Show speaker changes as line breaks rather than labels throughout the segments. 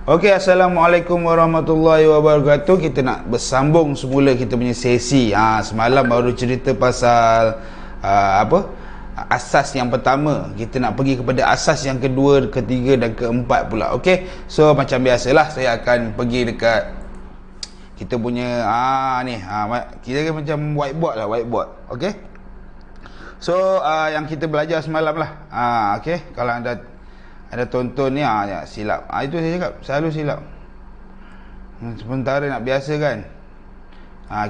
Okey, Assalamualaikum warahmatullahi wabarakatuh. Kita nak bersambung semula kita punya sesi. Semalam baru cerita pasal asas yang pertama. Kita nak pergi kepada asas yang kedua, ketiga dan keempat pula. Okey. So macam biasalah, saya akan pergi dekat kita punya kita macam whiteboard lah, whiteboard. Okey. So yang kita belajar semalam lah. Okey, kalau ada tonton ni silap. Itu saya cakap, selalu silap. Sementara nak biasa kan.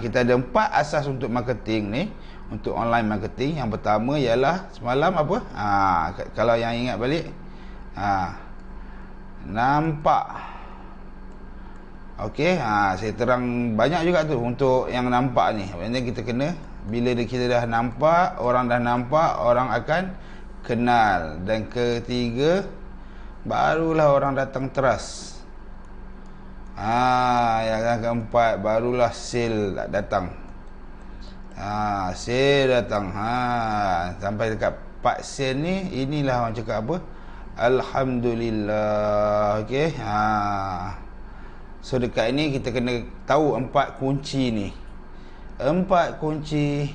Kita ada 4 asas untuk marketing ni, untuk online marketing. Yang pertama ialah semalam apa? Kalau yang ingat balik, nampak. Okey, saya terang banyak juga tu untuk yang nampak ni. Maksudnya kita kena, bila kita dah nampak, orang akan kenal. Dan ketiga, barulah orang datang trust. Yang keempat, barulah sale datang. Sale datang. Sampai dekat part sale ni, inilah orang cakap apa? Alhamdulillah. Okey. So dekat ini kita kena tahu 4 kunci ni. 4 kunci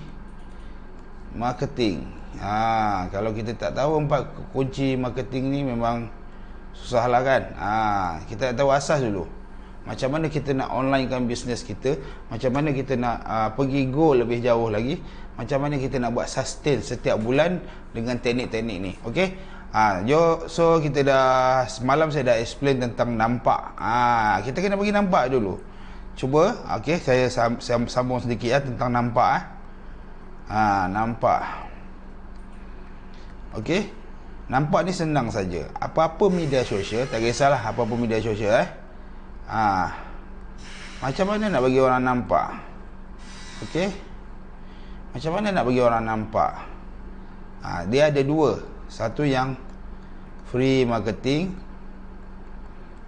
marketing. Kalau kita tak tahu 4 kunci marketing ni, memang susah lah kan. Kita tahu asas dulu. Macam mana kita nak onlinekan bisnes kita, macam mana kita nak pergi go lebih jauh lagi, macam mana kita nak buat sustain setiap bulan dengan teknik-teknik ni. Okey. So kita dah, semalam saya dah explain tentang nampak. Kita kena pergi nampak dulu. Cuba, okey, saya sambung sedikit tentang nampak. Nampak. Okey. Nampak ni senang saja. Apa-apa media sosial, tak kisahlah apa-apa media sosial macam mana nak bagi orang nampak? Okey. Macam mana nak bagi orang nampak? Dia ada 2. Satu yang free marketing,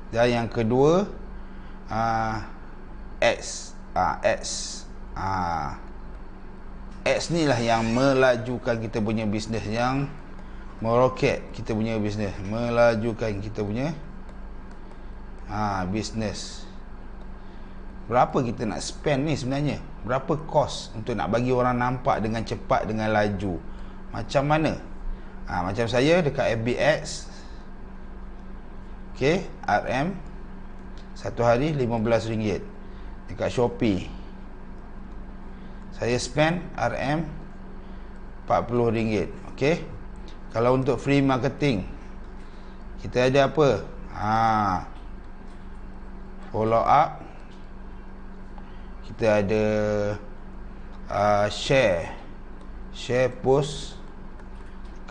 dan yang kedua ads. Ads ni lah yang melajukan kita punya bisnes, yang meroket kita punya bisnes, melajukan kita punya bisnes. Berapa kita nak spend ni sebenarnya? Berapa cost untuk nak bagi orang nampak dengan cepat, dengan laju? Macam mana? Macam saya dekat FB Ads, okey, RM satu hari RM15. Dekat Shopee saya spend RM RM40. Okey. Kalau untuk free marketing, kita ada apa? Follow up. Kita ada share post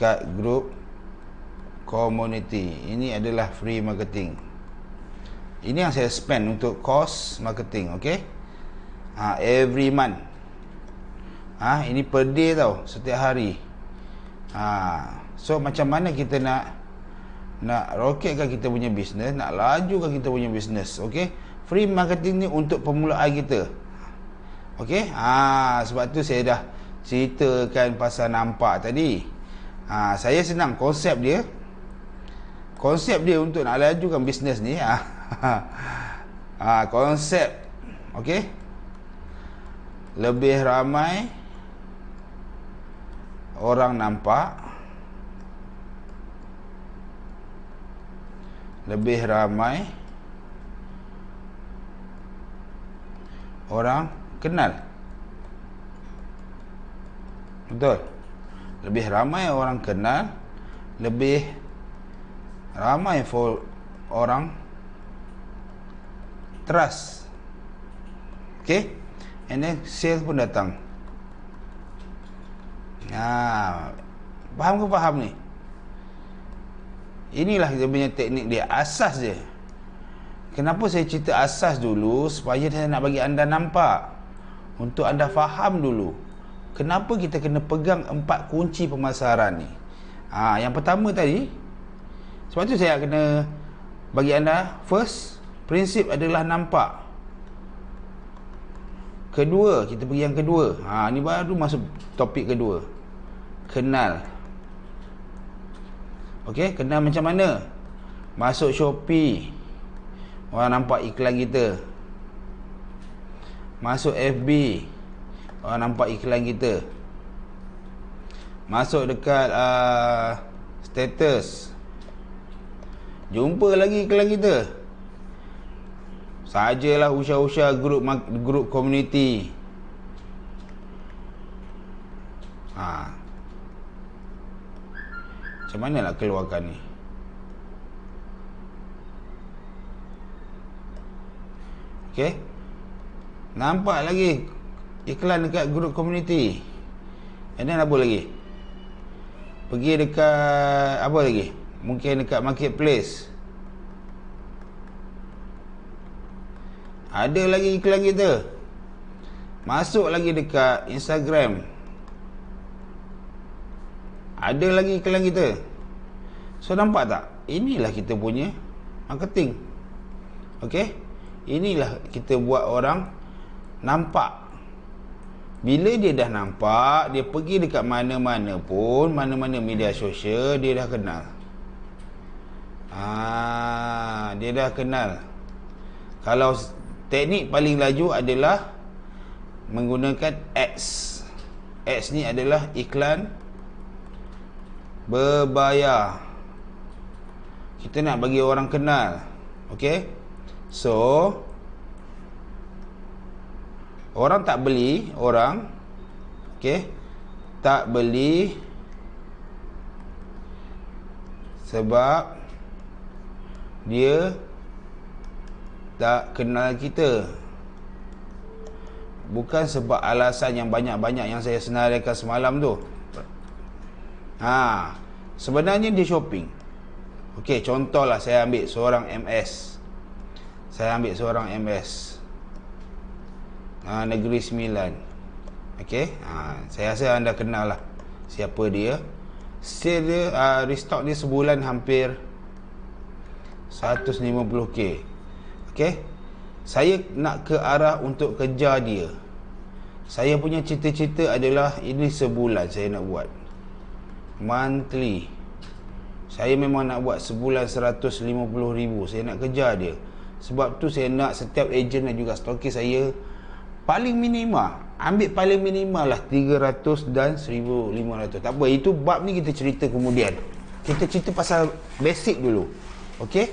kat group community. Ini adalah free marketing. Ini yang saya spend untuk cost marketing. Okey. Every month. Ini per day tau, setiap hari. So macam mana kita nak roketkan kita punya bisnes, nak lajukan kita punya bisnes. Okey. Free marketing ni untuk permulaan kita. Okey. Sebab tu saya dah ceritakan pasal nampak tadi. Saya senang konsep dia untuk nak lajukan bisnes ni. Konsep, okey, lebih ramai orang nampak, lebih ramai orang kenal. Betul. Lebih ramai orang kenal, lebih ramai orang trust. Okay. And then sales pun datang. Faham ke faham ni? Inilah dia punya teknik dia, asas dia. Kenapa saya cerita asas dulu? Supaya saya nak bagi anda nampak, untuk anda faham dulu kenapa kita kena pegang 4 kunci pemasaran ni. Yang pertama tadi, sebab tu saya kena bagi anda, first, prinsip adalah nampak. Kedua, kita pergi yang kedua. Ni baru masuk topik kedua. Kenal. Okey, kenal macam mana? Masuk Shopee, orang nampak iklan kita. Masuk FB, orang nampak iklan kita. Masuk dekat status, jumpa lagi iklan kita. Sajalah usah-usah grup community. Macam mana nak keluarkan ni? Okey. Nampak lagi iklan dekat grup community. And then apa lagi? Pergi dekat apa lagi? Mungkin dekat marketplace. Ada lagi iklan kita. Masuk lagi dekat Instagram. Ada lagi iklan kita. So nampak tak? Inilah kita punya marketing. Okey? Inilah kita buat orang nampak. Bila dia dah nampak, dia pergi dekat mana-mana pun, mana-mana media sosial, dia dah kenal. Dia dah kenal. Kalau teknik paling laju adalah menggunakan ads. Ads ni adalah iklan berbayar. Kita nak bagi orang kenal. Okey? So orang tak beli, okey, tak beli sebab dia tak kenal kita. Bukan sebab alasan yang banyak-banyak yang saya senaraikan semalam tu. Sebenarnya dia shopping. Okey, contohlah saya ambil seorang MS. Negeri Sembilan. Okey, saya rasa anda kenal lah siapa dia. Sale dia, restock dia sebulan hampir 150k. Okey, saya nak ke arah untuk kejar dia. Saya punya cita-cita adalah ini sebulan saya nak buat monthly. Saya memang nak buat sebulan 150,000. Saya nak kejar dia. Sebab tu saya nak setiap ejen dan juga stokis saya paling minimal, ambil paling minimal lah 300 dan 1,500. Tak apa, itu bab ni kita cerita kemudian. Kita cerita pasal basic dulu. Okey?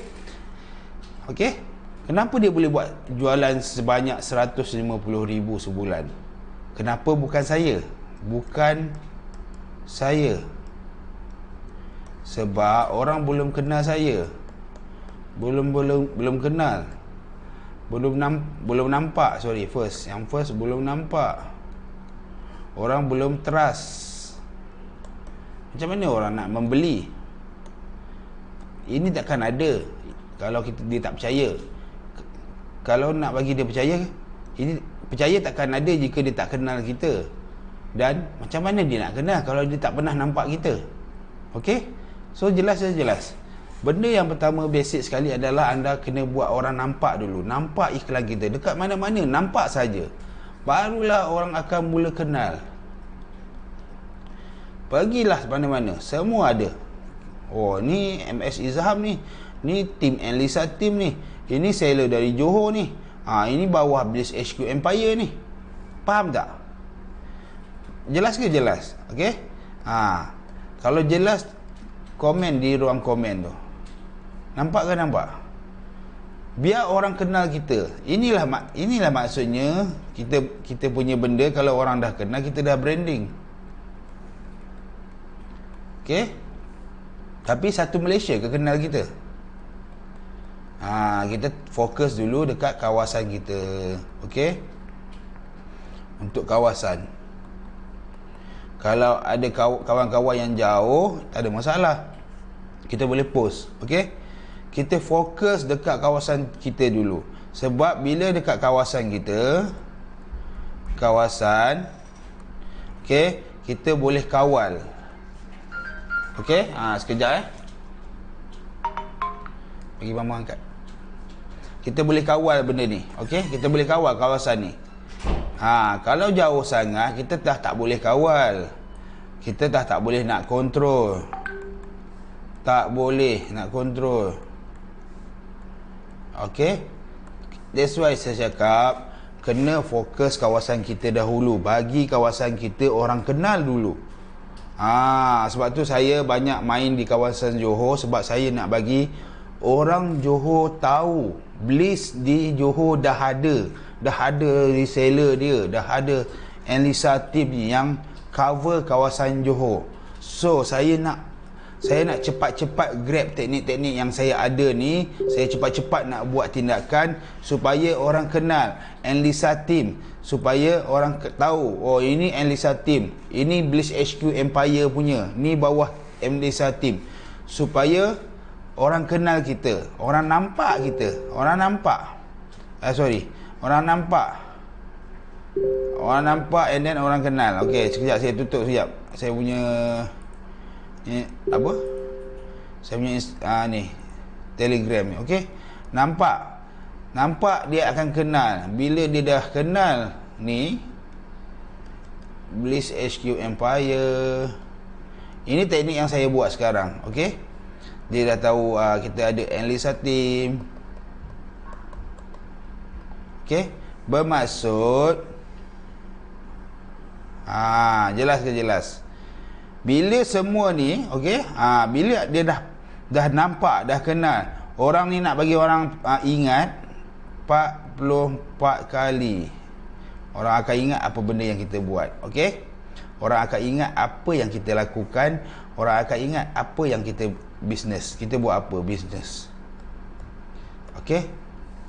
Okey? Kenapa dia boleh buat jualan sebanyak 150,000 sebulan? Kenapa bukan saya? Bukan saya. Sebab orang belum kenal saya. Belum kenal. Belum nampak, sorry, yang first belum nampak. Orang belum trust. Macam mana orang nak membeli? Ini takkan ada kalau dia tak percaya. Kalau nak bagi dia percaya, ini percaya takkan ada jika dia tak kenal kita. Dan macam mana dia nak kenal kalau dia tak pernah nampak kita? Okey? So jelas. Benda yang pertama basic sekali adalah anda kena buat orang nampak dulu. Nampak iklan kita dekat mana-mana, nampak saja. Barulah orang akan mula kenal. Pergilah mana-mana, semua ada. Oh, ni MS Izham ni. Ni tim Enlisa team ni. Ini seller dari Johor ni. Ini bawah Bliss HQ Empire ni. Faham tak? Jelas ke jelas? Okey? Kalau jelas, komen di ruang komen tu. Nampak ke nampak? Biar orang kenal kita. Inilah maksudnya kita punya benda. Kalau orang dah kenal, kita dah branding. Okey? Tapi satu Malaysia ke kenal kita? Kita fokus dulu dekat kawasan kita. Okey? Untuk kawasan. Kalau ada kawan-kawan yang jauh, tak ada masalah. Kita boleh post. Okey? Kita fokus dekat kawasan kita dulu. Sebab bila dekat kawasan kita, okey, kita boleh kawal. Okey? Sekejap bagi mama angkat. Kita boleh kawal benda ni. Okey? Kita boleh kawal kawasan ni. Kalau jauh sangat, kita dah tak boleh kawal. Kita dah tak boleh nak kontrol. Tak boleh nak kontrol. Okay, that's why saya cakap kena fokus kawasan kita dahulu. Bagi kawasan kita orang kenal dulu. Sebab tu saya banyak main di kawasan Johor, sebab saya nak bagi orang Johor tahu Bliss di Johor dah ada reseller dia, dah ada Enlisa team yang cover kawasan Johor. So saya nak cepat-cepat grab teknik-teknik yang saya ada ni. Saya cepat-cepat nak buat tindakan supaya orang kenal Enlisa team, supaya orang tahu, oh ini Enlisa team, ini Bliss HQ Empire punya, ni bawah Enlisa team, supaya orang kenal kita, orang nampak kita, orang nampak and then orang kenal. Okey, sekejap saya tutup sekejap. Saya punya ni apa? Saya punya ni Telegram ni. Okey. Nampak dia akan kenal. Bila dia dah kenal ni Bliss HQ Empire. Ini teknik yang saya buat sekarang. Okey. Dia dah tahu kita ada Enlisa team. Okey. Bermaksud jelas ke jelas? Bila semua ni, okey, bila dia dah nampak, dah kenal, orang ni nak bagi orang ingat 44 kali. Orang akan ingat apa benda yang kita buat, okey? Orang akan ingat apa yang kita lakukan, orang akan ingat apa yang kita bisnes. Kita buat apa bisnes. Okey?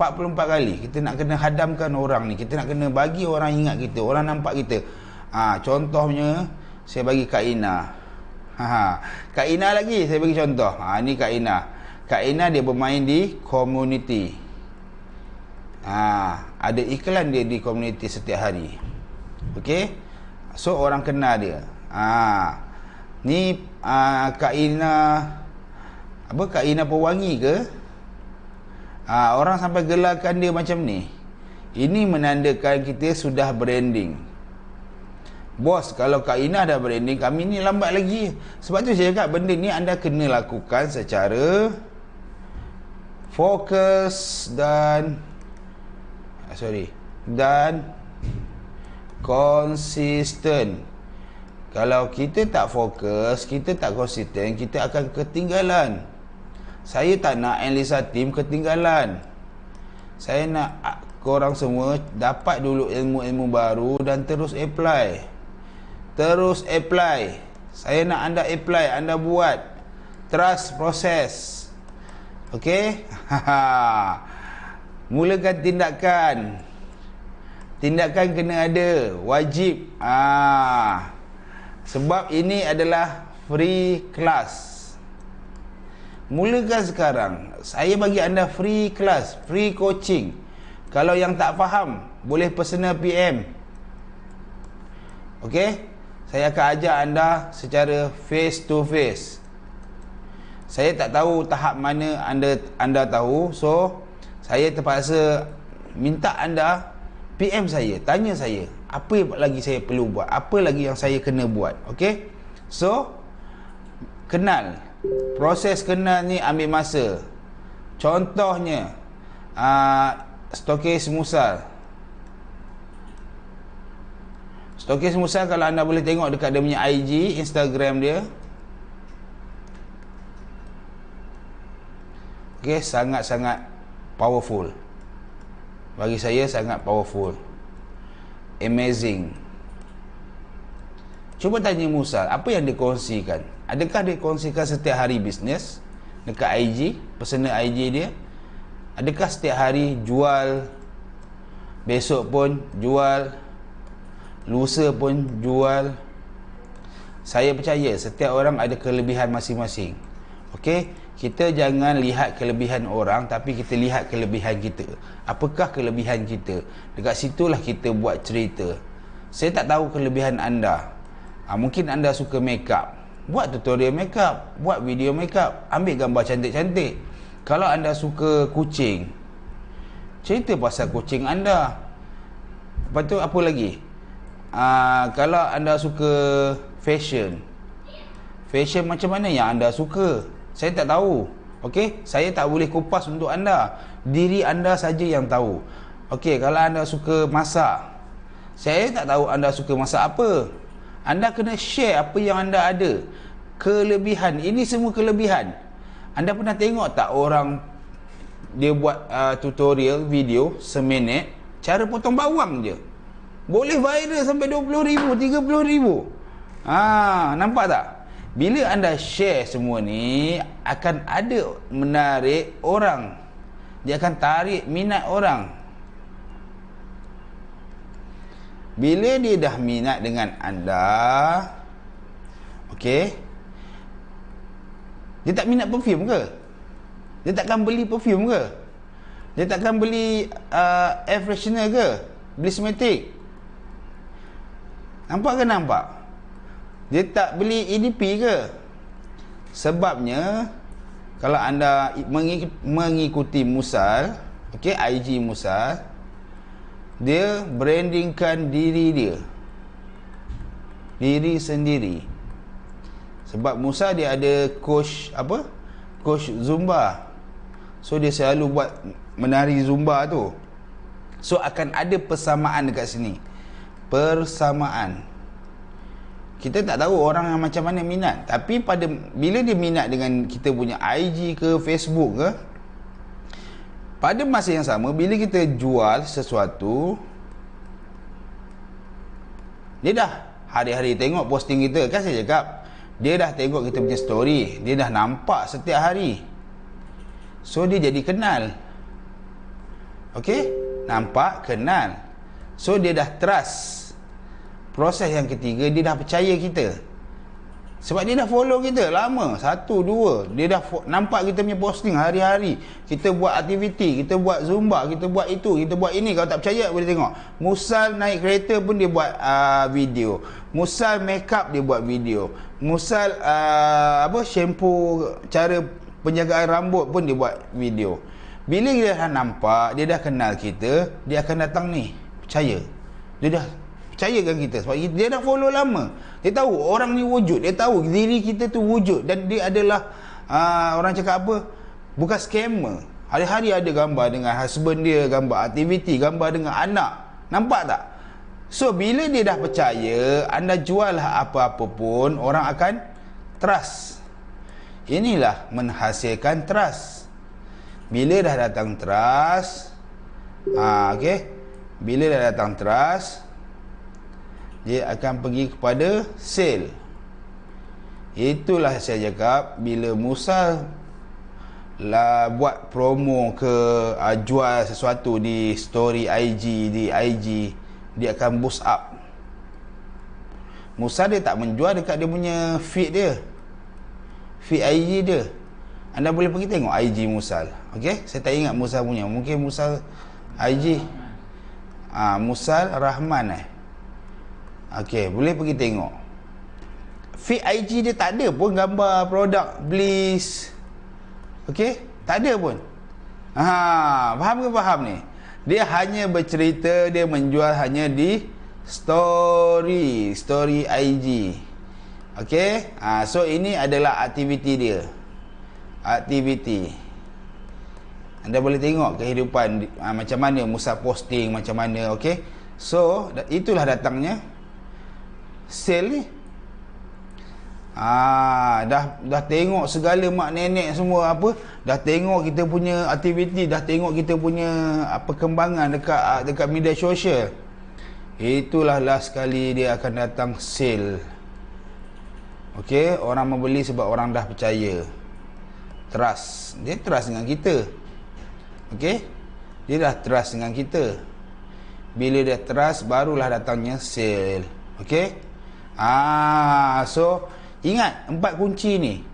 44 kali kita nak kena hadamkan orang ni, kita nak kena bagi orang ingat kita, orang nampak kita. Contohnya saya bagi Kak Ina. Kak Ina lagi saya bagi contoh. Ni Kak Ina. Kak Ina dia bermain di community. Ada iklan dia di community setiap hari. Okey? So orang kenal dia. Ni Kak Ina apa, Kak Ina Pewangi ke? Orang sampai gelarkan dia macam ni. Ini menandakan kita sudah branding. Bos, kalau Kak Ina dah branding, kami ni lambat lagi. Sebab tu saya cakap benda ni anda kena lakukan secara fokus dan konsisten. Kalau kita tak fokus, kita tak konsisten, kita akan ketinggalan. Saya tak nak Enlisa team ketinggalan. Saya nak korang semua dapat dulu ilmu-ilmu baru dan terus apply. Saya nak anda apply, anda buat. Trust proses. Okey? Mulakan tindakan. Tindakan kena ada, wajib. Sebab ini adalah free class. Mulakan sekarang. Saya bagi anda free class, free coaching. Kalau yang tak faham, boleh personal PM. Okey? Saya akan ajar anda secara face to face. Saya tak tahu tahap mana anda tahu, so saya terpaksa minta anda PM saya, tanya saya, apa lagi saya perlu buat, apa lagi yang saya kena buat. Okey? So, kenal. Proses kenal ni ambil masa. Contohnya, stokis musal. Stokis musal, kalau anda boleh tengok dekat dia punya IG, Instagram dia. Okey, sangat-sangat powerful. Bagi saya sangat powerful. Amazing. Cuba tanya Musal, apa yang dia kongsikan? Adakah dia kongsikan setiap hari bisnes dekat IG, personal IG dia? Adakah setiap hari jual, besok pun jual, lusa pun jual? Saya percaya setiap orang ada kelebihan masing-masing. Okey, kita jangan lihat kelebihan orang, tapi kita lihat kelebihan kita. Apakah kelebihan kita? Dekat situlah kita buat cerita. Saya tak tahu kelebihan anda. Mungkin anda suka makeup, buat tutorial makeup, buat video makeup, ambil gambar cantik-cantik. Kalau anda suka kucing, cerita pasal kucing anda. Lepas tu apa lagi? Kalau anda suka fashion macam mana yang anda suka? Saya tak tahu. Okey, saya tak boleh kupas untuk anda. Diri anda saja yang tahu. Okey, kalau anda suka masak, saya tak tahu anda suka masak apa. Anda kena share apa yang anda ada. Kelebihan, ini semua kelebihan. Anda pernah tengok tak orang dia buat tutorial video seminit cara potong bawang je, boleh viral sampai 20,000, 30,000. Nampak tak? Bila anda share semua ni, akan ada menarik orang. Dia akan tarik minat orang. Bila dia dah minat dengan anda, okey, dia tak minat perfume ke? Dia takkan beli perfume ke? Dia takkan beli air freshener ke? Beli Smatic? Nampak ke nampak? Dia tak beli EDP ke? Sebabnya, kalau anda mengikuti Musal, okey, IG Musal, dia brandingkan diri dia, diri sendiri. Sebab Musa dia ada coach apa? Coach Zumba. So dia selalu buat menari Zumba tu. So akan ada persamaan dekat sini. Persamaan. Kita tak tahu orang yang macam mana minat, tapi bila dia minat dengan kita punya IG ke Facebook ke, pada masa yang sama bila kita jual sesuatu, dia dah hari-hari tengok posting kita. Kan saya cakap, dia dah tengok kita punya story, dia dah nampak setiap hari. So dia jadi kenal. Okey? Nampak, kenal. So dia dah trust. Proses yang ketiga, dia dah percaya kita. Sebab dia dah follow kita lama, 1, 2. Dia dah nampak kita punya posting hari-hari. Kita buat aktiviti, kita buat Zumba, kita buat itu, kita buat ini. Kalau tak percaya boleh tengok. Musal naik kereta pun dia buat video. Musal make up dia buat video. Musal shampoo, cara penjagaan rambut pun dia buat video. Bila dia dah nampak, dia dah kenal kita, dia akan datang ni, percaya. Dia dah percayakan kita sebab dia dah follow lama. Dia tahu orang ni wujud, dia tahu diri kita tu wujud, dan dia adalah orang cakap apa, bukan scammer. Hari-hari ada gambar dengan husband dia, gambar aktiviti, gambar dengan anak. Nampak tak? So bila dia dah percaya, anda jual apa-apa pun, orang akan trust. Inilah menghasilkan trust. Bila dah datang trust, okey, bila dah datang trust, dia akan pergi kepada sale. Itulah saya cakap, bila Musa buat promo ke jual sesuatu di story di IG, dia akan boost up. Musa dia tak menjual dekat dia punya feed dia, feed IG dia. Anda boleh pergi tengok IG Musal. Okey, saya tak ingat Musa punya. Mungkin Musal IG Musal Rahman Okey, boleh pergi tengok. Feed IG dia tak ada pun gambar produk Bliss. Okey, tak ada pun. Faham ke faham ni? Dia hanya bercerita, dia menjual hanya di story IG. Okey, so ini adalah aktiviti dia. Aktiviti. Anda boleh tengok kehidupan macam mana Musa posting, macam mana. Okey, so itulah datangnya sale ni. Dah tengok segala mak nenek semua apa, dah tengok kita punya aktiviti, dah tengok kita punya perkembangan dekat media sosial. Itulah last kali dia akan datang sale. Okey, orang membeli sebab orang dah percaya. Trust. Dia trust dengan kita. Okey? Dia dah trust dengan kita. Bila dia trust, barulah datangnya sale. Okey? So ingat 4 kunci ni.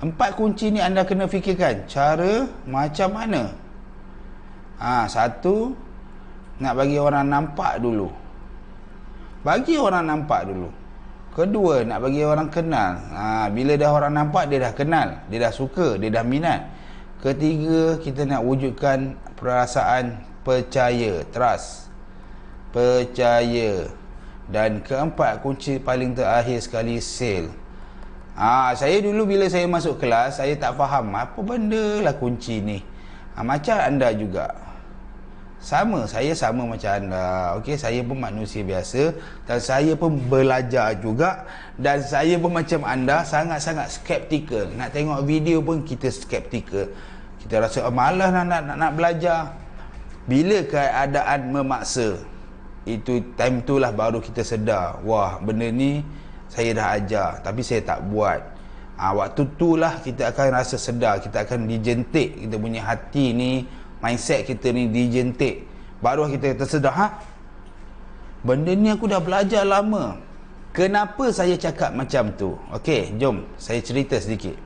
4 kunci ni anda kena fikirkan cara macam mana. Satu, nak bagi orang nampak dulu. Bagi orang nampak dulu. Kedua, nak bagi orang kenal. Bila dah orang nampak, dia dah kenal, dia dah suka, dia dah minat. Ketiga, kita nak wujudkan perasaan percaya, trust. Percaya. Dan keempat, kunci paling terakhir sekali, sale. Saya dulu bila saya masuk kelas, saya tak faham apa benda lah kunci ni. Macam anda juga. Saya sama macam anda. Okey, saya pun manusia biasa dan saya pun belajar juga, dan saya pun macam anda sangat-sangat skeptikal. Nak tengok video pun kita skeptikal. Kita rasa malas nak belajar. Bila keadaan memaksa, itu time itulah baru kita sedar, wah, benda ni saya dah ajar tapi saya tak buat. Waktu itulah kita akan rasa sedar, kita akan dijentik, kita punya hati ni, mindset kita ni dijentik. Baru kita tersedar, benda ni aku dah belajar lama. Kenapa saya cakap macam tu? Okey, jom saya cerita sedikit.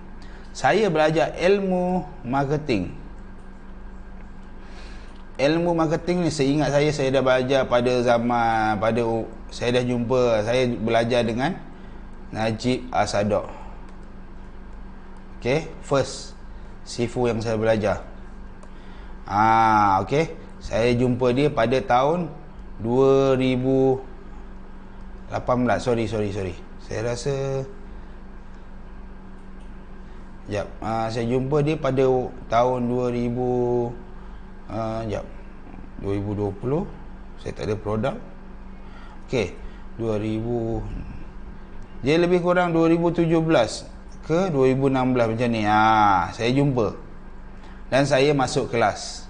Saya belajar ilmu marketing. Ilmu marketing ni seingat saya dah belajar saya dah jumpa, saya belajar dengan Najib Asadok. Okey, first Sifu yang saya belajar. Okey, saya jumpa dia pada tahun 2018. Sorry. Saya rasa saya jumpa dia pada tahun 2020. Saya tak ada produk. Okey, 2000, dia lebih kurang 2017 ke 2016 macam ni. Saya jumpa dan saya masuk kelas.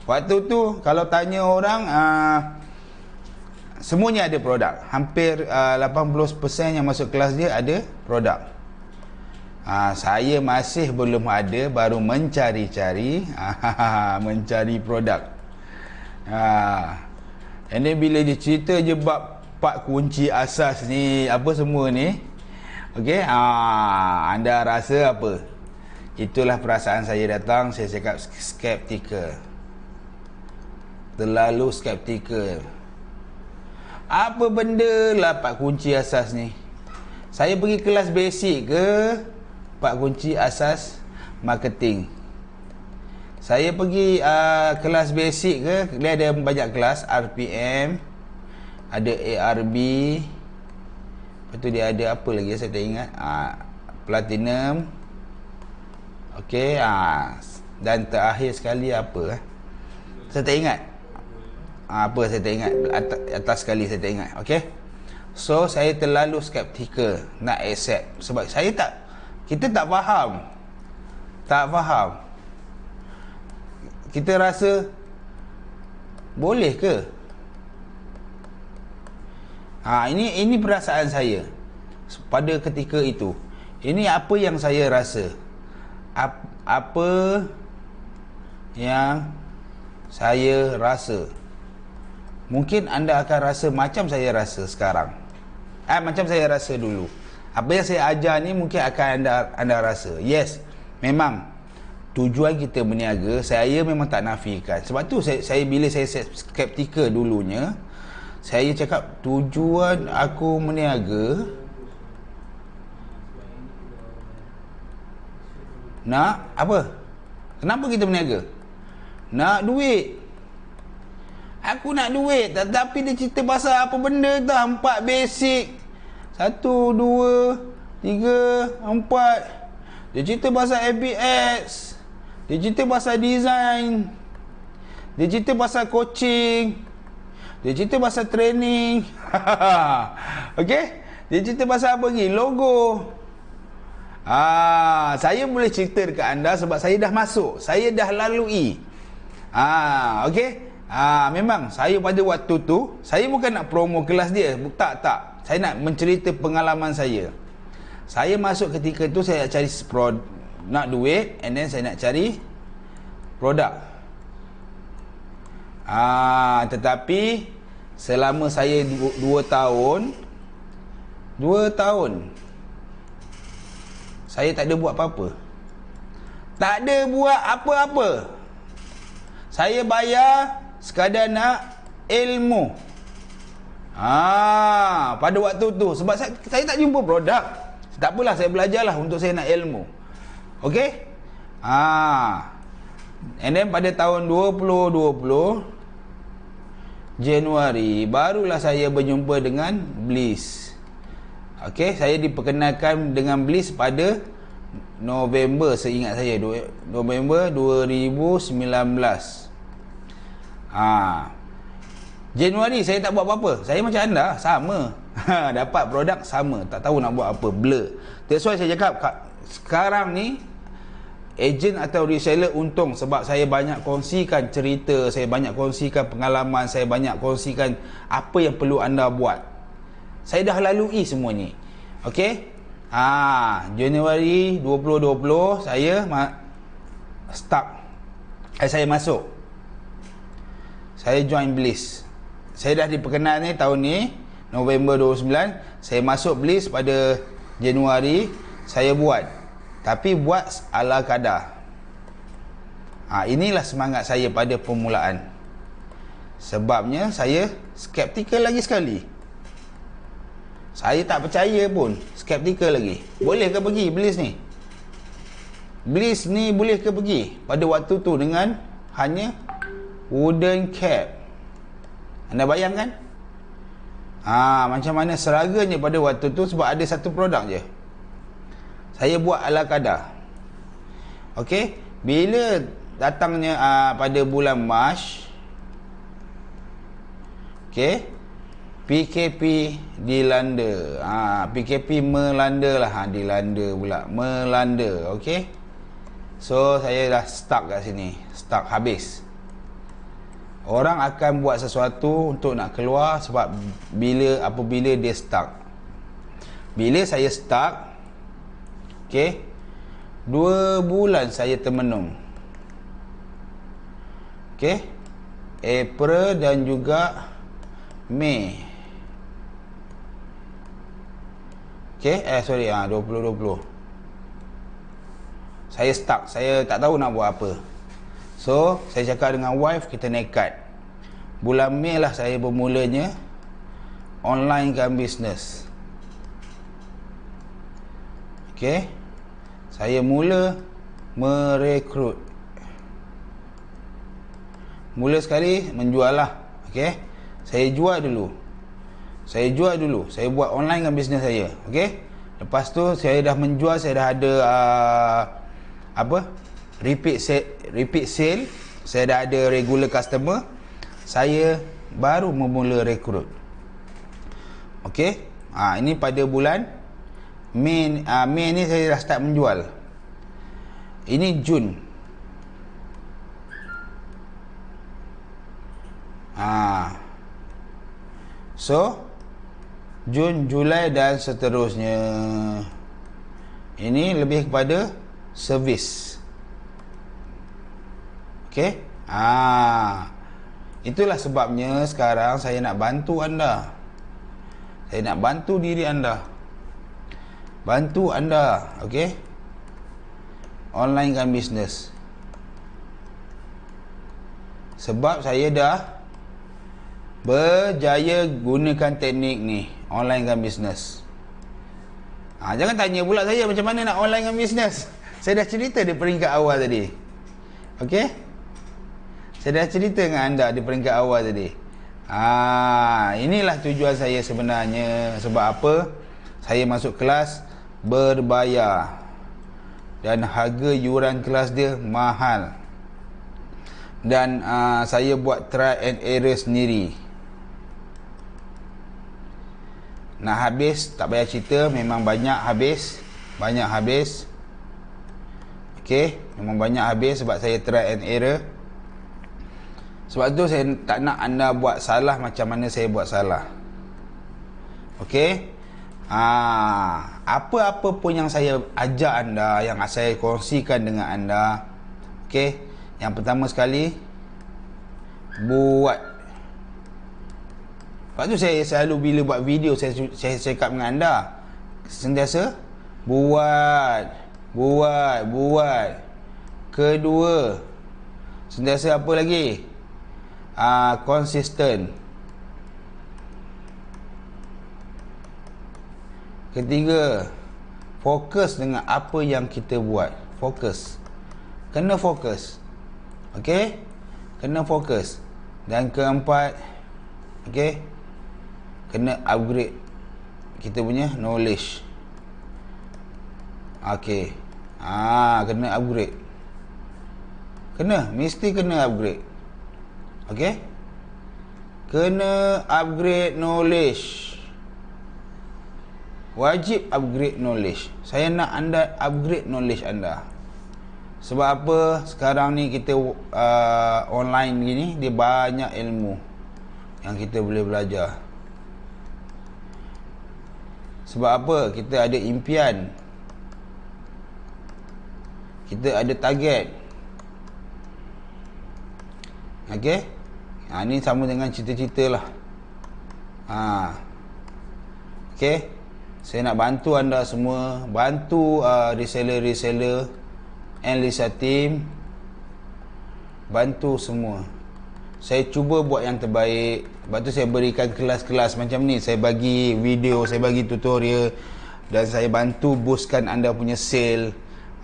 Waktu tu kalau tanya orang, semuanya ada produk. Hampir 80% yang masuk kelas dia ada produk. Saya masih belum ada, baru mencari-cari mencari produk. Ini bila dia cerita je bab 4 kunci asas ni, apa semua ni, okey, anda rasa apa? Itulah perasaan saya datang. Saya cakap skeptikal, terlalu skeptikal. Apa benda lah 4 kunci asas ni? Saya pergi kelas basic ke 4 kunci asas marketing? Saya pergi kelas basic ke? Dia ada banyak kelas, RPM, ada ARB, lepas tu dia ada apa lagi saya tak ingat, Platinum. Okey, dan terakhir sekali apa? Saya tak ingat. Apa saya tak ingat, atas sekali saya tak ingat. Okey. So saya terlalu skeptikal nak accept, sebab kita tak faham. Kita rasa boleh ke? Ini perasaan saya pada ketika itu. Ini apa yang saya rasa. Apa yang saya rasa. Mungkin anda akan rasa macam saya rasa sekarang. Macam saya rasa dulu. Apa yang saya ajar ni mungkin akan anda rasa. Yes, memang tujuan kita berniaga, saya memang tak nafikan. Sebab tu saya bila saya skeptikal dulunya, saya cakap tujuan aku berniaga nak apa? Kenapa kita berniaga? Nak duit. Aku nak duit. Tapi dia cerita pasal apa benda dah, 4 basic, 1, 2, 3, 4. Dia cerita pasal ABX, dia cerita pasal design, dia cerita pasal coaching, dia cerita pasal training. Okey, dia cerita pasal apa lagi? Logo. Saya boleh cerita dekat anda sebab saya dah masuk, saya dah lalui. Okey. Memang saya pada waktu tu, saya bukan nak promo kelas dia, tak. Saya nak mencerita pengalaman saya. Saya masuk ketika tu, saya nak cari nak duit, and then saya nak cari produk. Tetapi selama saya 2 tahun saya tak ada buat apa-apa. Tak ada buat apa-apa. Saya bayar sekadar nak ilmu. Pada waktu tu, sebab saya tak jumpa produk. Tak apalah, saya belajarlah untuk saya nak ilmu. Okey? And then pada tahun 2020 Januari, barulah saya berjumpa dengan Bliss. Okey, saya diperkenalkan dengan Bliss pada November seingat saya, November 2019. Januari saya tak buat apa-apa. Saya macam anda, sama. Dapat produk sama, tak tahu nak buat apa, blur. That's why saya cakap sekarang ni ejen atau reseller untung, sebab saya banyak kongsikan cerita, saya banyak kongsikan pengalaman, saya banyak kongsikan apa yang perlu anda buat. Saya dah lalui semua ni. Okey? Januari 2020 saya start. Saya masuk. Saya join Bliss. Saya dah diperkenal ni tahun ni November 29. Saya masuk Bliss pada Januari. Saya buat, tapi buat ala kadar. Inilah semangat saya pada permulaan. Sebabnya saya skeptikal lagi sekali. Saya tak percaya pun, skeptikal lagi. Boleh ke pergi Bliss ni? Bliss ni boleh ke pergi pada waktu tu dengan hanya wooden cap? Anda bayangkan? Macam mana seraganya pada waktu tu, sebab ada satu produk je. Saya buat ala kadar. Okey, bila datangnya pada bulan Mac, okey, PKP dilanda. PKP melanda lah, dilanda pula, melanda. Okey, so saya dah stuck kat sini, stuck, habis. Orang akan buat sesuatu untuk nak keluar sebab apabila dia stuck. Bila saya stuck, okey, 2 bulan saya termenung. Okey, April dan juga Mei. Okey, 2020. Saya stuck, saya tak tahu nak buat apa. So, saya cakap dengan wife, kita nekat. Bulan Mei lah saya bermulanya online kan business. Okey, saya mula merekrut. Mula sekali menjual lah. Okey, saya jual dulu. Saya buat online kan business saya. Okey, lepas tu saya dah menjual, saya dah ada repeat sale, saya dah ada regular customer. Saya baru memula rekrut. Okey, ini pada bulan Mei ni saya dah start menjual. Ini Jun. So Jun, Julai dan seterusnya. Ini lebih kepada servis. Okey? Itulah sebabnya sekarang saya nak bantu anda. Saya nak bantu diri anda. Bantu anda, okey? Online kan business. Sebab saya dah berjaya gunakan teknik ni, online kan business. Jangan tanya pula saya macam mana nak online kan business. Saya dah cerita di peringkat awal tadi. Okey? Saya dah cerita dengan anda di peringkat awal tadi. Inilah tujuan saya sebenarnya. Sebab apa? Saya masuk kelas berbayar. Dan harga yuran kelas dia mahal. Dan saya buat try and error sendiri. Nak habis, tak payah cerita. Memang banyak habis. Banyak habis. Okey, memang banyak habis sebab saya try and error. Sebab tu saya tak nak anda buat salah macam mana saya buat salah. Okey? Apa-apa pun yang saya ajak anda, yang saya kongsikan dengan anda, okey? Yang pertama sekali, buat. Sebab tu saya selalu bila buat video, saya cakap dengan anda, sentiasa buat. Kedua, sentiasa apa lagi? Konsisten. Ketiga, fokus dengan apa yang kita buat. Fokus. Kena fokus. Okey? Kena fokus. Dan keempat, okey, kena upgrade kita punya knowledge. Okey. Kena upgrade. Mesti kena upgrade. Okey? Kena upgrade knowledge. Wajib upgrade knowledge. Saya nak anda upgrade knowledge anda. Sebab apa? Sekarang ni kita online gini, dia banyak ilmu yang kita boleh belajar. Sebab apa? Kita ada impian. Kita ada target. Okey? Ni sama dengan cita-cita lah. Okey? Saya nak bantu anda semua. Bantu reseller-reseller, Enlisa team. Bantu semua. Saya cuba buat yang terbaik. Sebab tu saya berikan kelas-kelas macam ni. Saya bagi video, saya bagi tutorial. Dan saya bantu boostkan anda punya sale.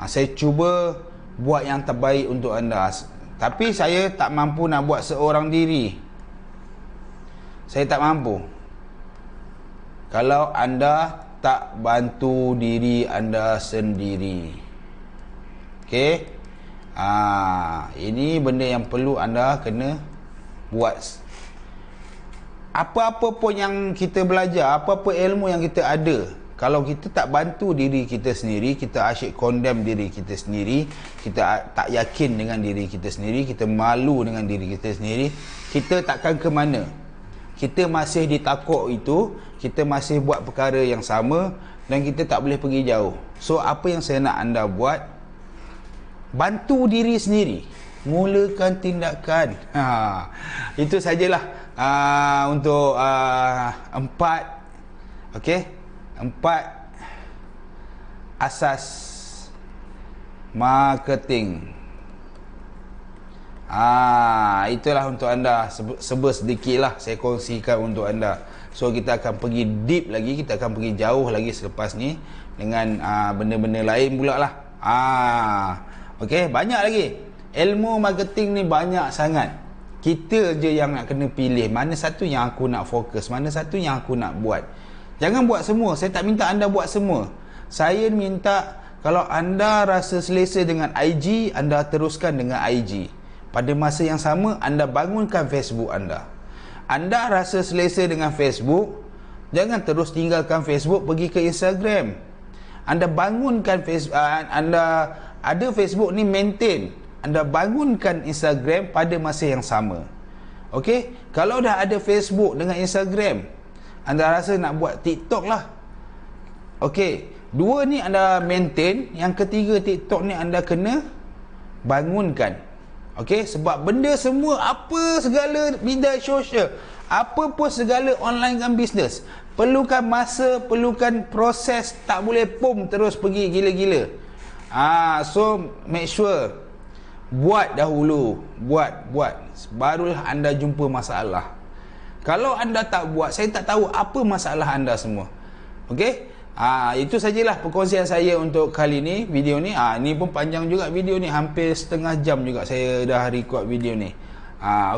Saya cuba buat yang terbaik untuk anda. Tapi saya tak mampu nak buat seorang diri. Saya tak mampu. Kalau anda tak bantu diri anda sendiri. Okey? Ini benda yang perlu anda kena buat. Apa-apa pun yang kita belajar, apa-apa ilmu yang kita ada, kalau kita tak bantu diri kita sendiri, kita asyik condemn diri kita sendiri, kita tak yakin dengan diri kita sendiri, kita malu dengan diri kita sendiri, kita takkan ke mana. Kita masih di takuk itu, kita masih buat perkara yang sama dan kita tak boleh pergi jauh. So, apa yang saya nak anda buat? Bantu diri sendiri. Mulakan tindakan. Itu sajalah untuk 4 asas marketing. Itulah untuk anda. Sedikit lah saya kongsikan untuk anda. So kita akan pergi deep lagi, kita akan pergi jauh lagi selepas ni dengan benda-benda lain pula lah. Okey, banyak lagi. Ilmu marketing ni banyak sangat. Kita je yang nak kena pilih mana satu yang aku nak fokus, mana satu yang aku nak buat. Jangan buat semua. Saya tak minta anda buat semua. Saya minta kalau anda rasa selesa dengan IG, anda teruskan dengan IG. Pada masa yang sama, anda bangunkan Facebook anda. Anda rasa selesa dengan Facebook, jangan terus tinggalkan Facebook, pergi ke Instagram. Anda bangunkan Facebook, anda ada Facebook ni maintain. Anda bangunkan Instagram pada masa yang sama. Okey? Kalau dah ada Facebook dengan Instagram, anda rasa nak buat TikTok lah. Okey, 2 ni anda maintain, yang ketiga TikTok ni anda kena bangunkan. Okey, sebab benda semua, apa segala bidang sosial, apa pun segala online kan bisnes, perlukan masa, perlukan proses, tak boleh terus pergi gila-gila. So make sure buat dahulu, buat barulah anda jumpa masalah. Kalau anda tak buat, saya tak tahu apa masalah anda semua. Okey? Itu sajalah perkongsian saya untuk kali ni, video ni. Ni pun panjang juga video ni, hampir setengah jam juga saya dah record video ni.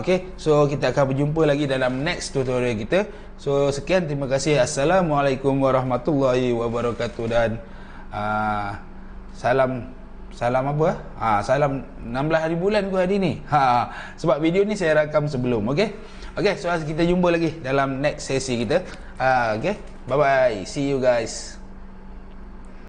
Okey, so kita akan berjumpa lagi dalam next tutorial kita. So sekian, terima kasih. Assalamualaikum warahmatullahi wabarakatuh. Dan salam apa? Salam 16 hari bulan ku hari ni. Sebab video ni saya rakam sebelum. Okey, so kita jumpa lagi dalam next sesi kita. Okey, bye bye, see you guys.